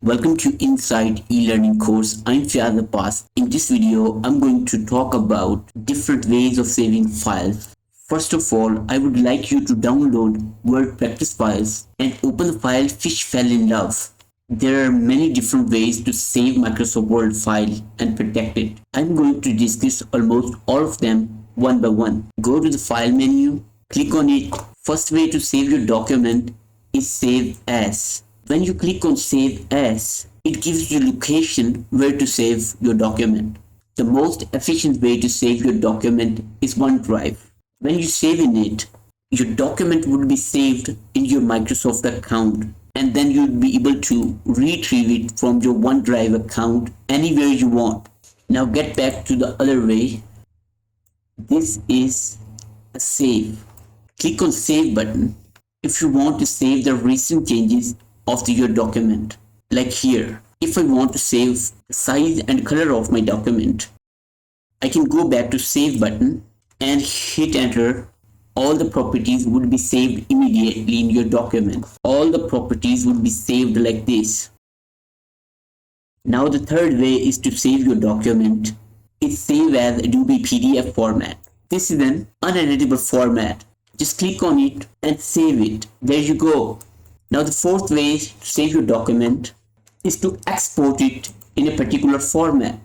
Welcome to Inside e-learning course. I'm Fiaz Abbas. In this video, I'm going to talk about different ways of saving files. First of all, I would like you to download word practice files and open the file Fish Fell in Love. There are many different ways to save Microsoft Word file and protect it. I'm going to discuss almost all of them one by one. Go to the file menu, click on it. First way to save your document is save as. When you click on Save As, it gives you location where to save your document. The most efficient way to save your document is OneDrive. When you save in it, your document would be saved in your Microsoft account, and then you'll be able to retrieve it from your OneDrive account anywhere you want. Now get back to the other way. This is a save. Click on Save button if you want to save the recent changes of your document. Like here, if I want to save the size and color of my document, I can go back to Save button and hit enter. All the properties would be saved immediately in your document. All the properties would be saved like this. Now the third way is to save your document. It's save as Adobe PDF format. This is an uneditable format. Just click on it and save it. There you go. Now the fourth way to save your document is to export it in a particular format.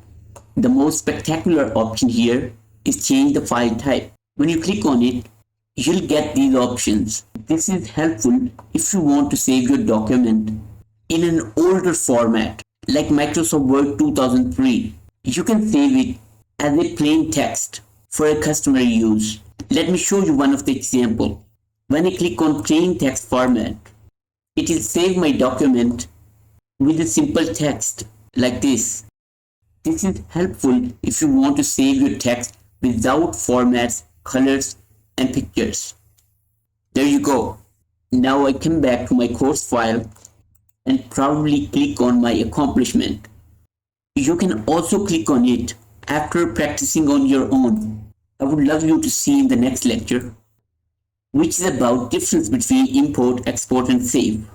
The most spectacular option here is change the file type. When you click on it, you'll get these options. This is helpful if you want to save your document in an older format like Microsoft Word 2003. You can save it as a plain text for a customer use. Let me show you one of the example. When I click on plain text format, it will save my document with a simple text like this. This is helpful if you want to save your text without formats, colors, and pictures. There you go. Now I come back to my course file and proudly click on my accomplishment. You can also click on it after practicing on your own. I would love you to see in the next lecture, which is about difference between import, export, and save.